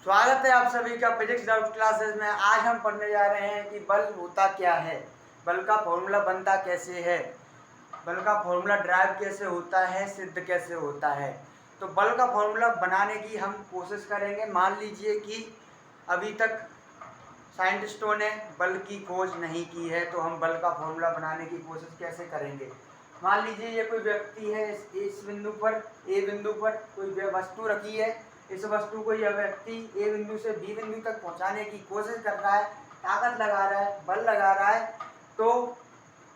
स्वागत है आप सभी का फिजिक्स डाउट क्लासेस में। आज हम पढ़ने जा रहे हैं कि बल होता क्या है, बल का फॉर्मूला बनता कैसे है, बल का फॉर्मूला ड्राइव कैसे होता है, सिद्ध कैसे होता है। तो बल का फॉर्मूला बनाने की हम कोशिश करेंगे। मान लीजिए कि अभी तक साइंटिस्टों ने बल की खोज नहीं की है, तो हम बल का फॉर्मूला बनाने की कोशिश कैसे करेंगे। मान लीजिए ये कोई व्यक्ति है, इस बिंदु पर ए बिंदु पर कोई वस्तु रखी है। इस वस्तु को यह व्यक्ति ए बिंदु से बी बिंदु तक पहुंचाने की कोशिश कर रहा है, ताकत लगा रहा है, बल लगा रहा है। तो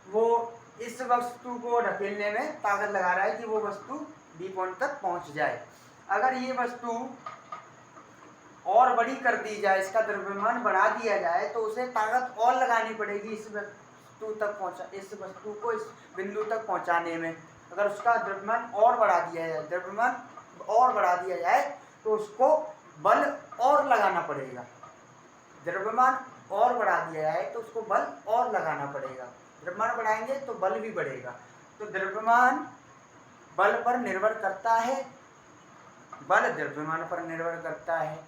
वो इस वस्तु को ढकेलने में ताकत लगा रहा है कि वो वस्तु बी पॉइंट तक पहुंच जाए। अगर ये वस्तु और बड़ी कर दी जाए, इसका द्रव्यमान बढ़ा दिया जाए, तो उसे ताकत और लगानी पड़ेगी इस वस्तु को इस बिंदु तक पहुंचाने में। अगर उसका द्रव्यमान और बढ़ा दिया जाए तो उसको बल और लगाना पड़ेगा। द्रव्यमान और बढ़ा दिया जाए तो उसको बल और लगाना पड़ेगा। द्रव्यमान बढ़ाएंगे तो बल भी बढ़ेगा। तो द्रव्यमान बल पर निर्भर करता है, बल द्रव्यमान पर निर्भर करता है।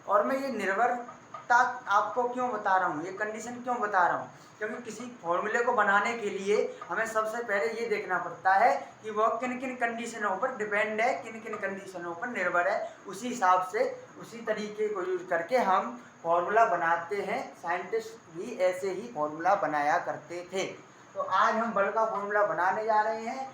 और मैं ये निर्भरता आपको क्यों बता रहा हूँ, ये कंडीशन क्यों बता रहा हूँ, क्योंकि किसी फॉर्मूले को बनाने के लिए हमें सबसे पहले ये देखना पड़ता है कि वह किन किन कंडीशनों पर डिपेंड है, किन किन कंडीशनों पर निर्भर है। उसी हिसाब से, उसी तरीके को यूज करके हम फॉर्मूला बनाते हैं। साइंटिस्ट भी ऐसे ही फॉर्मूला बनाया करते थे। तो आज हम बल का फॉर्मूला बनाने जा रहे हैं।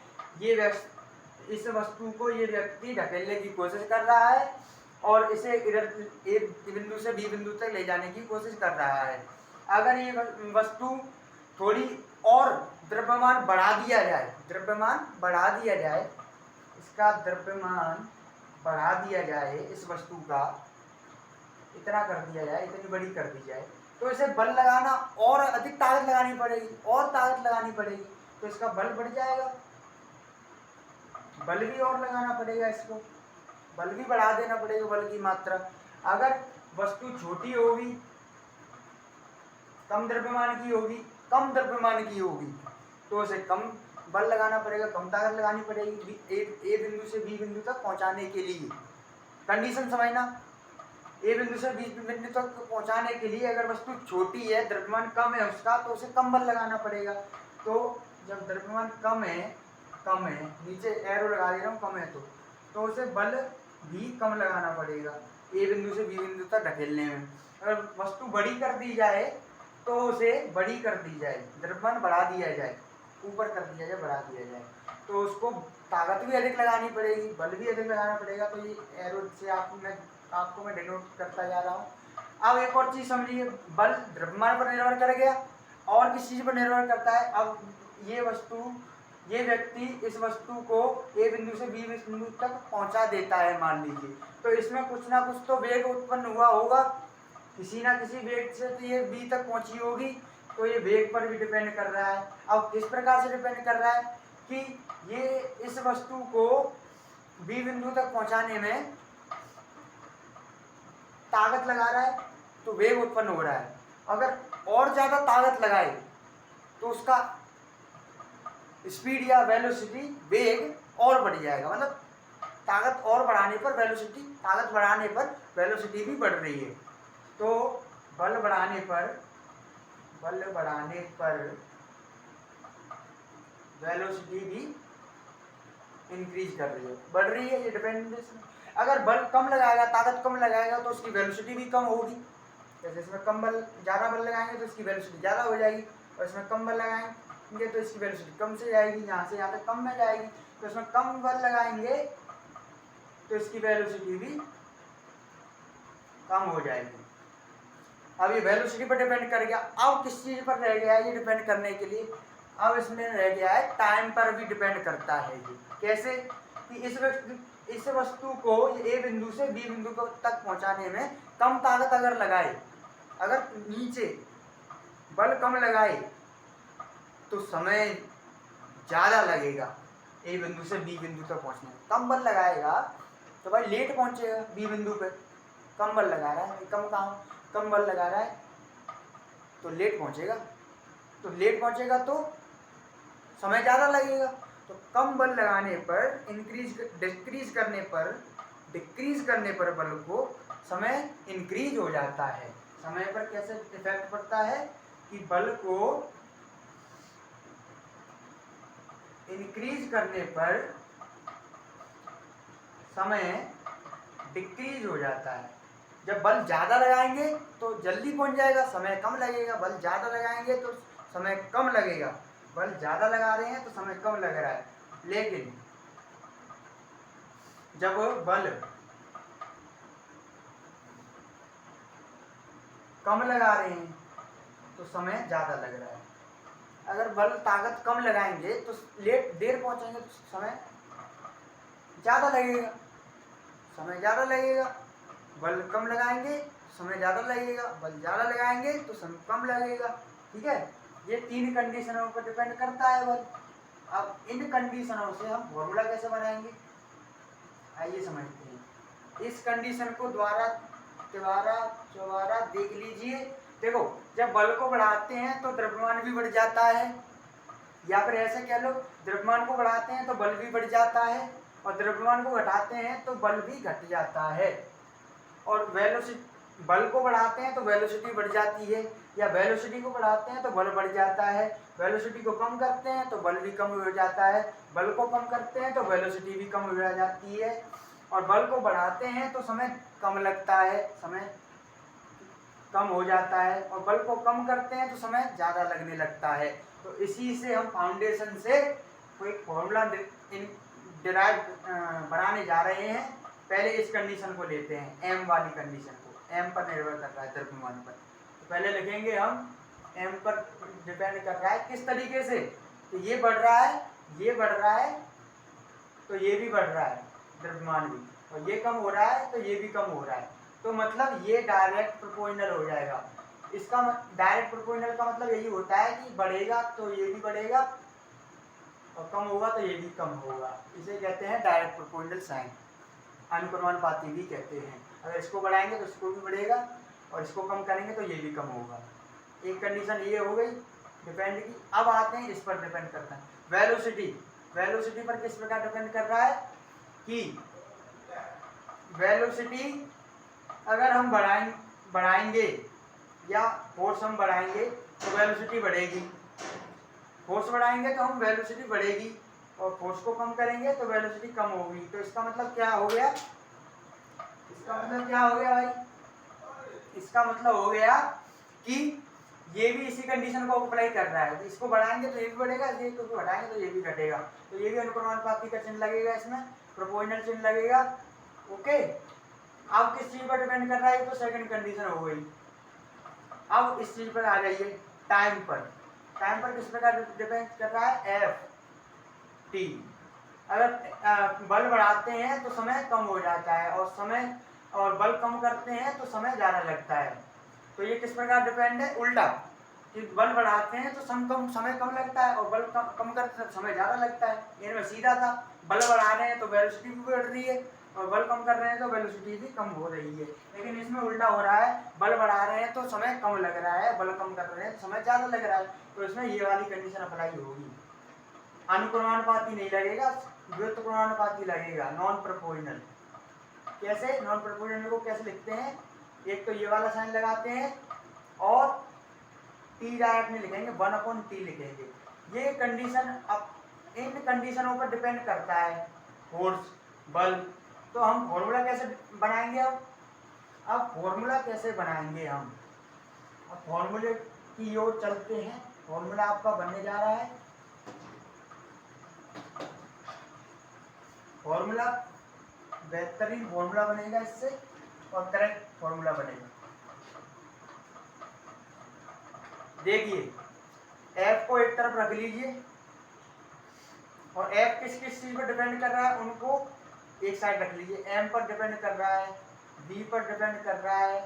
इस वस्तु को ये व्यक्ति ढकेलने की कोशिश कर रहा है और इसे इधर ए बिंदु से बी बिंदु तक ले जाने की कोशिश कर रहा है। अगर ये वस्तु थोड़ी और द्रव्यमान बढ़ा दिया जाए, इसका द्रव्यमान बढ़ा दिया जाए, इस वस्तु का इतना कर दिया जाए, इतनी बड़ी कर दी जाए, तो इसे बल लगाना और अधिक ताकत लगानी पड़ेगी, तो इसका बल बढ़ जाएगा। बल भी और लगाना पड़ेगा, इसको बल भी बढ़ा देना पड़ेगा, बल की मात्रा। अगर वस्तु छोटी होगी, कम द्रव्यमान की होगी तो उसे कम बल लगाना पड़ेगा, कम ताकत लगानी पड़ेगी ए बिंदु से बी बिंदु तक पहुंचाने के लिए। कंडीशन समझना, ए बिंदु से बी बिंदु तक पहुंचाने के लिए अगर वस्तु छोटी है, द्रव्यमान कम है उसका, तो उसे कम बल लगाना पड़ेगा। तो जब द्रव्यमान कम है, नीचे एरो लगा दे रहा हूँ, कम है तो उसे बल भी कम लगाना पड़ेगा ए बिंदु से बी बिंदु तक ढकेलने में। अगर वस्तु बड़ी कर दी जाए तो उसे बड़ी कर दी जाए, द्रव्यमान बढ़ा दिया जाए, ऊपर कर दिया जाए, बढ़ा दिया जाए, तो उसको ताकत भी अधिक लगानी पड़ेगी, बल भी अधिक लगाना पड़ेगा। तो ये एरो से आपको मैं डिनोट करता जा रहा हूँ। अब एक और चीज़ समझिए, बल द्रव्यमान पर निर्भर कर गया और किस चीज़ पर निर्भर करता है। अब ये व्यक्ति इस वस्तु को ए बिंदु से बी बिंदु तक पहुंचा देता है, मान लीजिए, तो इसमें कुछ ना कुछ तो वेग उत्पन्न हुआ होगा, किसी ना किसी वेग से तो ये बी तक पहुंची होगी, तो ये वेग पर भी डिपेंड कर रहा है। अब किस प्रकार से डिपेंड कर रहा है कि ये इस वस्तु को बी बिंदु तक पहुंचाने में ताकत लगा रहा है, तो वेग उत्पन्न हो रहा है। अगर और ज्यादा ताकत लगाए तो उसका स्पीड या वेलोसिटी, वेग और बढ़ जाएगा। मतलब ताकत और बढ़ाने पर वेलोसिटी, ताकत बढ़ाने पर वेलोसिटी भी बढ़ रही है। तो बल बढ़ाने पर वेलोसिटी भी इंक्रीज कर रही है, बढ़ रही है। ये डिपेंडेंस, अगर बल कम लगाएगा, ताकत कम लगाएगा, तो उसकी वेलोसिटी भी कम होगी। जैसे इसमें ज़्यादा बल लगाएंगे तो इसकी वेलोसिटी ज़्यादा हो जाएगी, और इसमें कम बल लगाएंगे तो इसकी वेलोसिटी कम से जाएगी, यहाँ से यहाँ तक कम में जाएगी। तो इसमें कम बल लगाएंगे तो इसकी वेलोसिटी भी कम हो जाएगी। अब ये वेलोसिटी पर डिपेंड कर गया। अब किस चीज़ पर रह गया है ये डिपेंड करने के लिए, अब इसमें रह गया है टाइम पर भी डिपेंड करता है। ये कैसे कि इस वस्तु को ए बिंदु से बी बिंदु तक पहुंचाने में कम ताकत अगर लगाए, अगर नीचे बल कम लगाए तो समय ज़्यादा लगेगा ए बिंदु से बी बिंदु तक पहुंचने में। कम बल लगाएगा तो भाई लेट पहुंचेगा बी बिंदु पे। कम बल लगा रहा है, कम बल लगा रहा है तो लेट पहुंचेगा, तो समय ज़्यादा लगेगा। तो कम बल लगाने पर डिक्रीज करने पर बल को समय इंक्रीज हो जाता है। समय पर कैसे इफेक्ट पड़ता है कि बल को इंक्रीज करने पर समय डिक्रीज हो जाता है। जब बल ज़्यादा लगाएंगे तो जल्दी पहुंच जाएगा, समय कम लगेगा। बल ज़्यादा लगाएंगे तो समय कम लगेगा। बल ज़्यादा लगा रहे हैं तो समय कम लग रहा है। लेकिन जब बल कम लगा रहे हैं तो समय ज़्यादा लग रहा है। अगर बल ताकत कम लगाएंगे तो देर पहुंचेंगे तो समय ज़्यादा लगेगा, समय ज़्यादा लगेगा। बल कम लगाएंगे समय ज़्यादा लगेगा, बल ज़्यादा लगाएंगे तो समय कम लगेगा। ठीक है, ये 3 कंडीशनों पर डिपेंड करता है बल। अब इन कंडीशनों से हम फॉर्मूला कैसे बनाएंगे, आइए समझते हैं। इस कंडीशन को द्वारा देख लीजिए। देखो, जब बल को बढ़ाते हैं तो द्रव्यमान भी बढ़ जाता है, या फिर ऐसे कह लो, द्रव्यमान को बढ़ाते हैं तो बल भी बढ़ जाता है, और द्रव्यमान को घटाते हैं तो बल भी घट जाता है। और वेलोसिटी, बल को बढ़ाते हैं तो वेलोसिटी बढ़ जाती है, या वेलोसिटी को बढ़ाते हैं तो बल बढ़ जाता है। वेलोसिटी को कम करते हैं तो बल भी कम हो जाता है, बल को कम करते हैं तो वेलोसिटी भी कम हो जाती है। और बल को बढ़ाते हैं तो समय कम लगता है, समय कम हो जाता है, और बल को कम करते हैं तो समय ज़्यादा लगने लगता है। तो इसी से हम फाउंडेशन से कोई फॉर्मूला डिराइव बनाने जा रहे हैं। पहले इस कंडीशन को लेते हैं, एम वाली कंडीशन को। एम पर निर्भर कर रहा है द्रव्यमान पर, तो पहले लिखेंगे हम एम पर डिपेंड कर रहा है। किस तरीके से, तो ये बढ़ रहा है, ये बढ़ रहा है, तो ये भी बढ़ रहा है द्रव्यमान भी, और ये कम हो रहा है तो ये भी कम हो रहा है। तो मतलब ये डायरेक्ट प्रोपोर्शनल हो जाएगा। इसका डायरेक्ट प्रोपोर्शनल का मतलब यही होता है कि बढ़ेगा तो ये भी बढ़ेगा, और कम होगा तो ये भी कम होगा। इसे कहते हैं डायरेक्ट प्रोपोर्शनल साइन, अनुक्रमानुपाती भी कहते हैं। अगर इसको बढ़ाएंगे तो इसको भी बढ़ेगा, और इसको कम करेंगे तो ये भी कम होगा। एक कंडीशन ये हो गई डिपेंड की। अब आते हैं इस पर डिपेंड करता है वेलोसिटी। वेलोसिटी पर किस प्रकार डिपेंड कर रहा है कि वेलोसिटी अगर हम बढ़ाएंगे या फोर्स हम बढ़ाएंगे तो वेलोसिटी बढ़ेगी। फोर्स बढ़ाएंगे तो हम वेलोसिटी बढ़ेगी, और फोर्स को कम करेंगे तो वेलोसिटी कम होगी। तो इसका मतलब क्या हो गया, इसका मतलब क्या हो गया भाई, इसका मतलब हो गया कि ये भी इसी कंडीशन को अप्लाई कर रहा है। तो इसको बढ़ाएंगे तो ये भी बढ़ेगा, इसको घटाएंगे तो ये भी घटेगा। तो ये भी अनुक्रमानुपाती का चिन्ह लगेगा, इसमें प्रोपोर्शनल चिन्ह लगेगा। ओके, अब किस चीज पर डिपेंड कर रहा है, तो सेकंड कंडीशन हो गई। अब इस चीज पर आ जाइए, टाइम पर। टाइम पर किस प्रकार डिपेंड कर रहा है, एफ टी। अगर बल बढ़ाते हैं तो समय कम हो जाता है, और बल कम करते हैं तो समय ज़्यादा लगता है। तो ये किस प्रकार डिपेंड है, उल्टा, कि बल बढ़ाते हैं तो समय कम लगता है, और बल कम करते हैं तो समय ज़्यादा लगता है। इनमें सीधा था, बल बढ़ा रहे हैं तो वेलोसिटी भी बढ़ रही है, और बल कम कर रहे हैं तो वेलोसिटी भी कम हो रही है। लेकिन इसमें उल्टा हो रहा है, बल बढ़ा रहे हैं तो समय कम लग रहा है, बल कम कर रहे हैं तो समय ज़्यादा लग रहा है। तो इसमें ये वाली कंडीशन अप्लाई होगी। अनुक्रमानुपाती नहीं लगेगा, व्युत्क्रमानुपाती लगेगा, नॉन प्रोपोर्शनल। कैसे, नॉन प्रोपोर्शनल को कैसे लिखते हैं, एक तो ये वाला साइन लगाते हैं, और टी डायरेक्ट नहीं लिखेंगे, 1/t लिखेंगे। ये कंडीशन, अब इन कंडीशनों पर डिपेंड करता है फोर्स, बल। तो हम फॉर्मूला कैसे बनाएंगे, अब फॉर्मूला कैसे बनाएंगे हम, अब फॉर्मूले की ओर चलते हैं। फॉर्मूला आपका बनने जा रहा है, फॉर्मूला बेहतरीन फॉर्मूला बनेगा इससे, और करेक्ट फॉर्मूला बनेगा। देखिए, एफ को एक तरफ रख लीजिए, और एफ किस किस चीज पर डिपेंड कर रहा है उनको एक साइड रख लीजिए। एम पर डिपेंड कर रहा है, बी पर डिपेंड कर रहा है,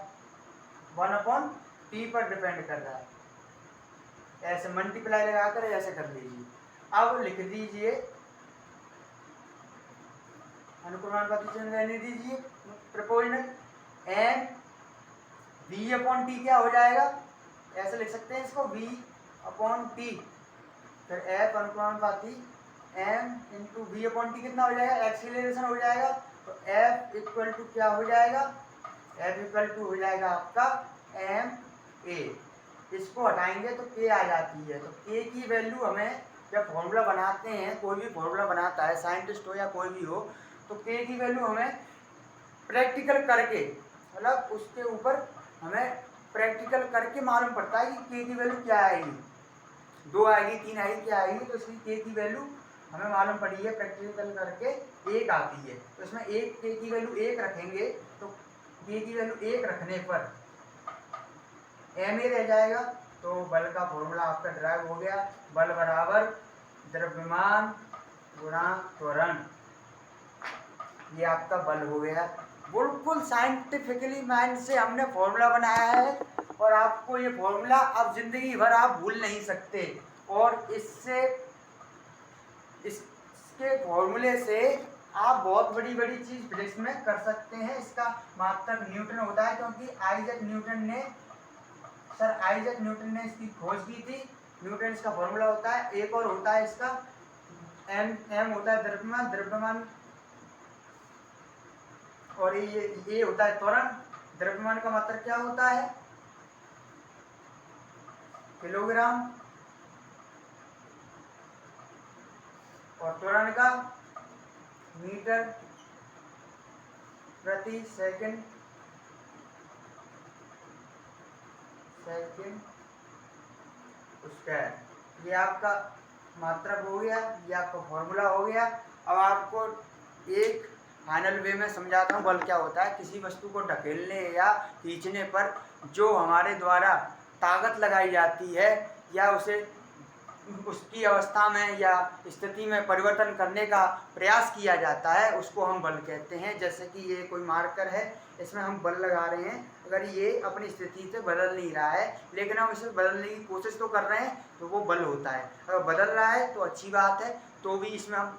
1/t पर डिपेंड कर रहा है। ऐसे मल्टीप्लाई लगाकर ऐसे कर लीजिए। अब लिख दीजिए, अनुक्रमानुपाती चिन्ह रहने दीजिए, प्रोपोर्शनल। एम v/t क्या हो जाएगा, ऐसे लिख सकते हैं इसको, v/t। फिर एफ अनुक्रमानुपाती m इंटू v/t कितना हो जाएगा, एक्सीलरेशन हो जाएगा। तो F इक्वल टू क्या हो जाएगा, F इक्वल टू हो जाएगा आपका ma। इसको हटाएंगे तो k आ जाती है। तो k की वैल्यू हमें जब फॉर्मूला बनाते हैं, कोई भी फॉर्मूला बनाता है, साइंटिस्ट हो या कोई भी हो, तो k की वैल्यू हमें प्रैक्टिकल करके, मतलब उसके ऊपर हमें प्रैक्टिकल करके मालूम पड़ता है कि k की वैल्यू क्या आएगी, 2 आएगी, 3 आएगी, क्या आएगी। तो इसकी k की वैल्यू हमें मालूम पड़ी है, प्रैक्टिकल करके 1 आती है। तो इसमें k की वैल्यू 1 रखेंगे, तो k की वैल्यू 1 रखने पर ma रह जाएगा। तो बल का फॉर्मूला आपका ड्राइव हो गया, बल बराबर द्रव्यमान गुणा त्वरण, ये आपका बल हो गया। बिल्कुल साइंटिफिकली माइंड से हमने फॉर्मूला बनाया है, और आपको ये फॉर्मूला अब जिंदगी भर आप भूल नहीं सकते। और इसके फॉर्मूले से आप बहुत बड़ी बड़ी चीज फिजिक्स में कर सकते हैं। इसका मात्रक न्यूटन होता है, क्योंकि सर आइजैक न्यूटन ने इसकी खोज की थी। न्यूटन इसका फॉर्मूला होता है। एक और होता है इसका m होता है द्रव्यमान, और ये होता है त्वरण। द्रव्यमान का मात्रक क्या होता है, किलोग्राम, और त्वरण का मीटर प्रति सेकंड स्क्वायर। ये आपका मात्रक हो गया, ये आपका फॉर्मूला हो गया। अब आपको एक फाइनल वे में समझाता हूँ बल क्या होता है। किसी वस्तु को ढकेलने या खींचने पर जो हमारे द्वारा ताकत लगाई जाती है, या उसे उसकी अवस्था में या स्थिति में परिवर्तन करने का प्रयास किया जाता है, उसको हम बल कहते हैं। जैसे कि ये कोई मार्कर है, इसमें हम बल लगा रहे हैं। अगर ये अपनी स्थिति से बदल नहीं रहा है, लेकिन हम इसे बदलने की कोशिश तो कर रहे हैं, तो वो बल होता है। अगर बदल रहा है तो अच्छी बात है, तो भी इसमें हम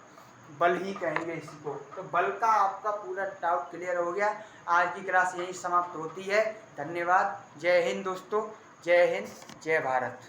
बल ही कहेंगे इसी को। तो बल का आपका पूरा डाउट क्लियर हो गया। आज की क्लास यही समाप्त होती है। धन्यवाद। जय हिंद दोस्तों, जय हिंद, जय भारत।